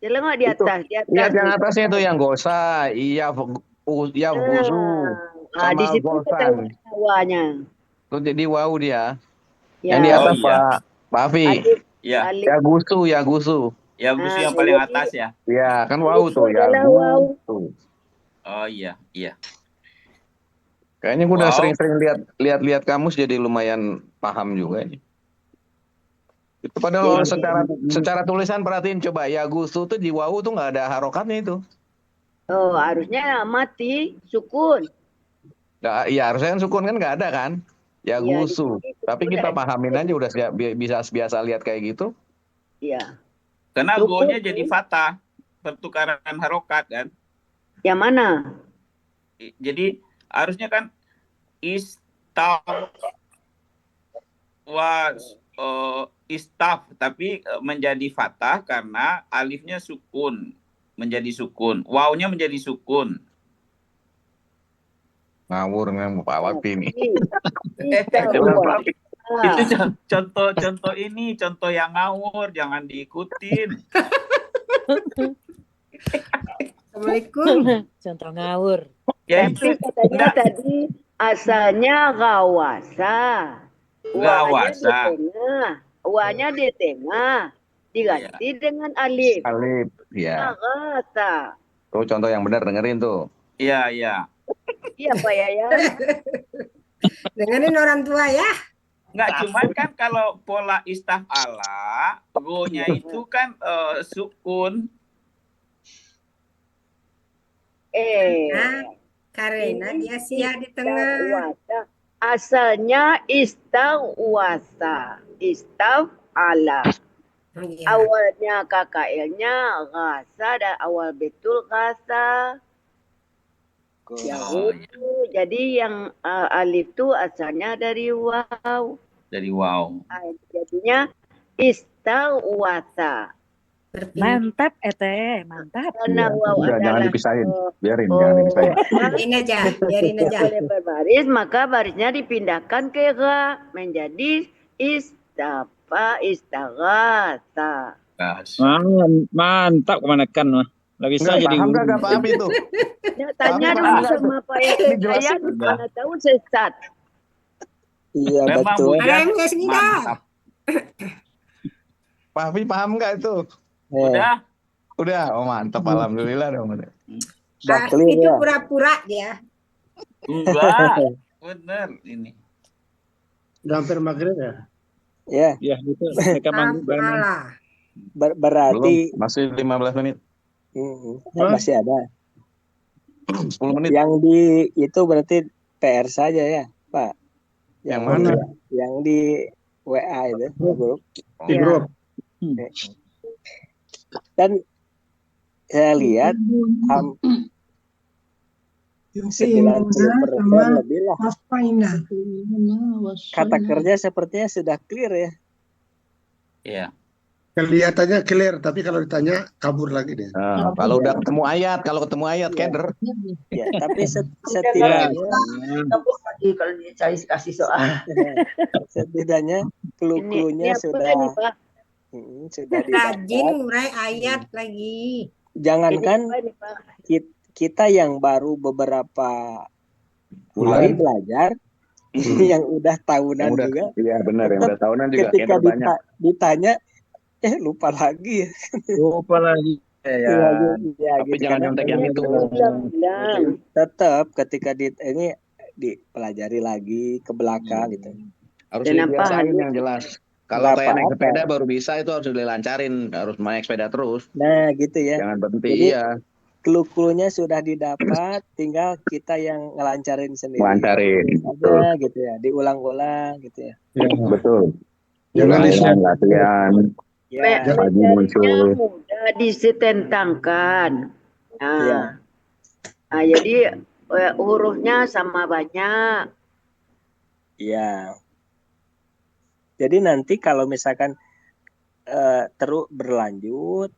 Jelengok di Itu, atas, lihat yang atasnya itu yang gosa, iya fuzu. Di situ kata wawanya. Itu jadi wau dia. Yang di Ya, atas Oh iya. Pak Afi. alif, Ya, alif. Ya gusu. ya Gusu Ah, yang paling jadi atas ya. Ya, kan wow alif itu tuh, ya adalah waw. gusu. Oh iya, iya. Kayaknya gue udah Wow. sering-sering lihat kamus jadi lumayan paham juga ini. Itu padahal secara tulisan perhatiin coba, ya gusu tuh di wow tuh nggak ada harokatnya itu. Oh, harusnya mati, sukun. Nah, iya harusnya kan sukun kan nggak ada kan? Ya Iya, di gusu. sini Tapi sukun kita ada. pahamin aja udah bisa biasa lihat kayak gitu. Iya. Karena Sukun go-nya jadi fathah, pertukaran harokat kan. yang mana? Jadi harusnya kan istaf istaf, tapi menjadi fathah karena alifnya sukun, menjadi sukun. Wawnya menjadi sukun. Ngawur memang Pak Wapi nih. Itu contoh ini, contoh yang ngawur, jangan diikutin. Assalamualaikum. Contoh ngawur. Ya Tapi katanya tadi asalnya gawasa. Gawasa. Uanya di tengah. Diganti dengan alif. Alif, ya. Gawasa. Tuh contoh yang benar, dengerin tuh. Iya, iya. Iya Pak Yayan. Dengerin orang tua ya. Enggak, cuman kan kalau pola istaf'ala, go-nya itu kan sukun. Karena dia sia di tengah. Asalnya istawasa. Istaf'ala. Ya. Awalnya KKL-nya gasa dan awal betul gasa. Ya, jadi yang alif itu asalnya dari waw. Dari waw. Jadinya istawasa. Mantap mantap. Karena waw Udah, adalah jangan dipisahin, biarin jangan dipisahin. Biarin aja. Boleh berbaris, maka barisnya dipindahkan ke ga menjadi istaghatha. Mantap kemanakan mah. Nggak bisa Nggak jadi paham guru. nggak paham itu? Tanya dulu sama Pak Yayan, mana tahu sesat. Iya Memang betul. Remnya sebentar. Pak Afi paham nggak itu? Udah. Udah, oh mantap, alhamdulillah dong. Itu pura-pura dia. Enggak. Bener ini. Udah hampir maghrib ya? Ya. Ya, itu mereka Apalah. Berarti belum, masih 15 menit. Masih ada. 10 menit. Yang di itu berarti PR saja ya, Pak. Yang mana? Yang di WA itu, grup. Di grup. Dan saya lihat 90% lebih lah. Kata kerja sepertinya sudah clear ya. Iya. Kelihatannya clear, tapi kalau ditanya kabur lagi deh. Kalau udah ketemu ayat, keder. Ya, tapi setidaknya kabur lagi kalau dikasih soal. Setidaknya clue-cluenya sudah sudah Rajin didapat. ngurai ayat lagi. Jangankan kita yang baru beberapa hari belajar, yang udah tahunan juga. Iya benar, yang udah tahunan juga. Ketika ditanya, lupa lagi. Lupa lagi. Ya, tapi gitu. jangan nyontek yang itu. Tetap ketika ini dipelajari lagi ke belakang gitu. Harus dibiasain yang jelas. Kalau kayak naik sepeda baru bisa, itu harus dilancarin, harus naik sepeda terus. Nah gitu ya. Jangan berhenti. Jadi, iya. Clue-cluenya sudah didapat, tinggal kita yang ngelancarin sendiri. Lancarin. Aja gitu ya, diulang-ulang gitu ya. Betul. Jangan latihan. Ya. Lagi muncul. Mudah disetentangkan. Nah, jadi hurufnya sama banyak. Iya. Jadi nanti kalau misalkan terus berlanjut,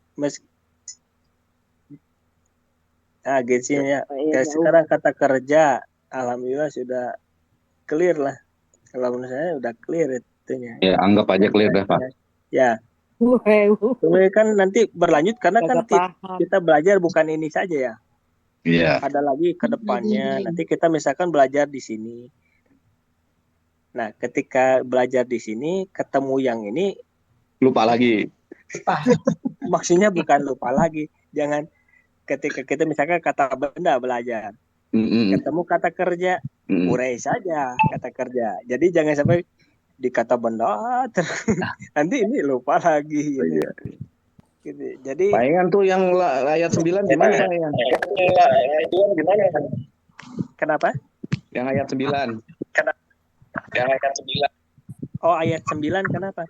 gisinya sekarang kata kerja, alhamdulillah sudah clear lah. Kalau menurut saya udah clear itunya. Ya anggap aja clear dah Pak. Ya. Kan nanti berlanjut karena kan kita belajar bukan ini saja ya. Iya. Ada lagi ke depannya. Nanti kita misalkan belajar di sini. Nah, ketika belajar di sini ketemu yang ini lupa lagi. Maksudnya bukan lupa lagi. Jangan ketika kita misalkan kata benda belajar, ketemu kata kerja, urai saja kata kerja. Jadi jangan sampai di kata benda nanti ini lupa lagi. Gitu. Gitu. Jadi Pak Ian tuh yang ayat 9 gimana Pak Ian? Kenapa? Yang ayat 9. Yang ayat 9. Oh, ayat 9 kenapa?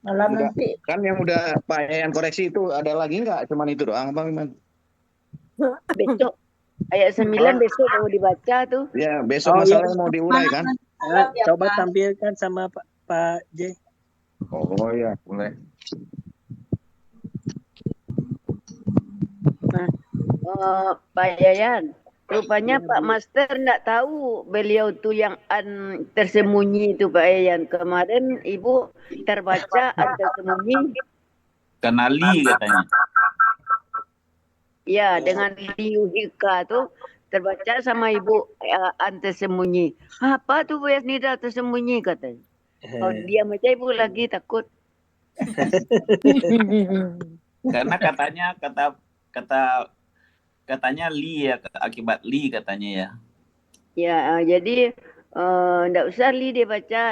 Malam nanti. Kan yang udah Pak Ian koreksi itu ada lagi nggak? Cuman itu doang Bang Iman? Besok ayat 9 besok mau dibaca tuh. Ya, besok masalahnya mau diurai kan? Coba tampilkan sama Pak J. Oh ya, boleh. Nah, Pak Yayan, rupanya Pak Master enggak tahu beliau tuh yang tersembunyi itu Pak Yayan. Kemarin Ibu terbaca tersembunyi. Kenali katanya. Ya, dengan Liuhika tuh terbaca sama Ibu tersembunyi. Apa tuh Bu Yasnida tersembunyi katanya. Kalau dia baca Ibu lagi takut. Karena katanya li ya, akibat li katanya ya. Ya, jadi enggak usah Li dia baca,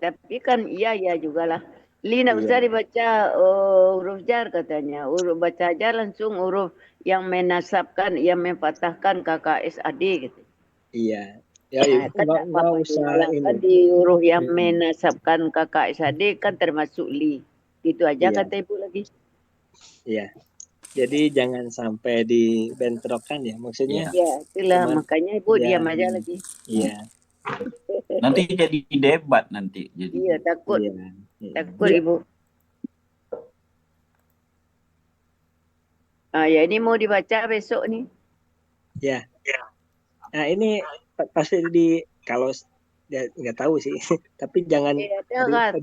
tapi kan iya juga lah. Li enggak usah dibaca huruf jar katanya. Huruf baca aja langsung huruf yang menasabkan, yang memfatahkan KKSAD gitu. Iya. Ya, kan nggak usah kan di huruf yang menasabkan KKSAD kan termasuk Li. Itu aja kata Ibu lagi. Iya. Jadi jangan sampai dibentrokkan ya maksudnya. Iya, itulah makanya Ibu diam aja lagi. Iya. Nanti jadi debat nanti. Jadi. Iya, takut. Takut Ibu. Ya ini mau dibaca besok nih. Ya. Nah ini pasti kalau nggak tahu sih, tapi jangan jangan.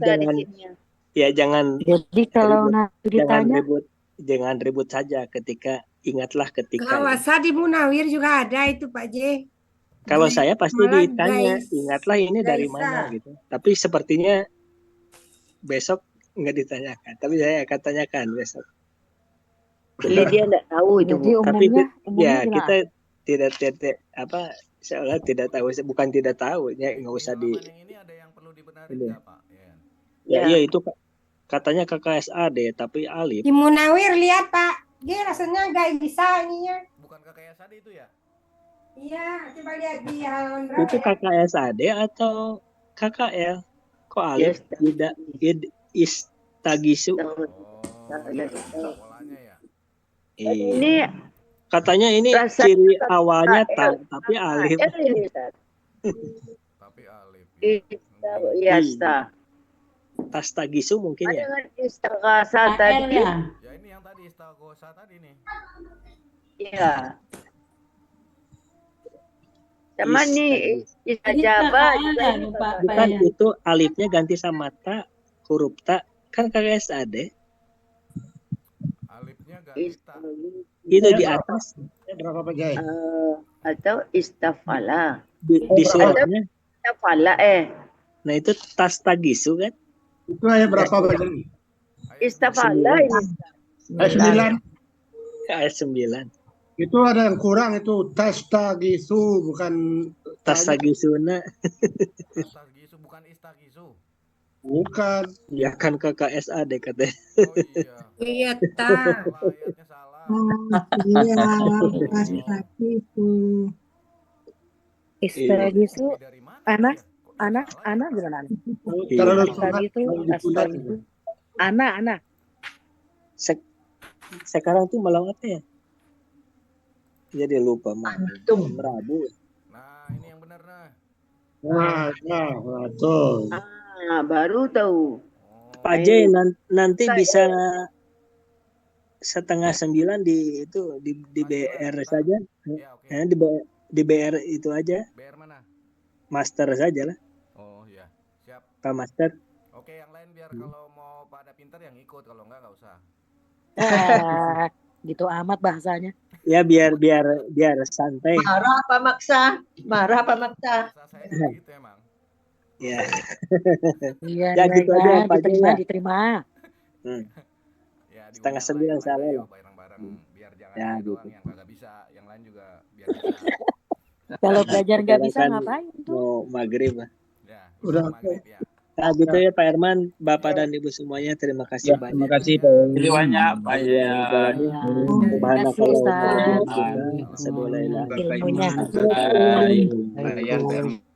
Jadi kalau nanti ditanya, jangan ribut saja ketika ingatlah ketika. Kalau di Munawir juga ada itu Pak J. Kalau saya pasti ditanya, ingatlah ini dari mana gitu. Tapi sepertinya besok nggak ditanyakan, tapi saya akan tanyakan besok. Jadi dia nggak tahu itu. Tapi ya kita tidak apa seolah tidak tahu, bukan tidak tahu ya, nggak usah di. Ini ada yang perlu dibenarin nggak Pak? Ya itu katanya KKSAD tapi alif. Di Munawir lihat Pak, dia rasanya nggak bisa ininya. Bukan KKSAD itu ya? Iya, coba lihat di halaman berapa. Itu KKSAD atau KKL? Kok alif tidak istagisu? Ini katanya ini ciri awalnya tapi alif. Tapi alif. Iya, Tastagisu mungkin ya. Istaghosa tadi. Ya ini yang tadi istaghosa tadi nih. Iya. Sama nih istajabah bukan itu alifnya ganti sama ta, huruf ta kan KKSAD. Alifnya ganti ta. Itu di atas. Berapa Pak Jai? Atau istafala. Di suratnya. Istafala Nah itu tastagisu kan? Itu ayat berapa Pak Jai? Istafala ini. Ayat 9. Ayat 9. Itu ada yang kurang itu tastagisu bukan tastagisuna. Tastagisu bukan istagisu. Bukan. Ya kan KKSAD katanya. Oh iya. Iya ta. Ayatnya salah. Iya, tastagisu. Istagisu anak gimana? Istagisu anak. Sekarang tuh malam apa ya? Jadi lupa Rabu. Nah ini yang benar tuh. Baru tahu. Pak J nanti bisa 8:30 di itu di BR saja. Ya, di BR itu aja. BR mana? Master saja lah. Oh iya, siap. Pak Master. Oke, yang lain biar kalau mau pada pinter yang ikut, kalau enggak usah. Gitu amat bahasanya. Ya biar santai. Marah apa maksa? Saya gitu emang. Ya. Iya, Ya iya, gitu aja ya, Pak Haji ya. diterima. Ya, 8:30 diundang salah lah lah. bareng-bareng biar jangan Ya saya doang gitu. yang kagak bisa, yang lain juga biar bisa. Kalau belajar nggak Sekarang bisa kan ngapain tuh? mau maghrib lah. Ya, Udah. maghrib ya. Nah gitu ya Pak Herman, Bapak dan Ibu semuanya, terima kasih Ya, terima banyak. kasih Pak Yayan. Terima banyak Pak Yang Yayan. jalani Terima kasih Ustaz. kita seboleh lah. Ilmunya. Baik, Pak Yayan, Pak Herman.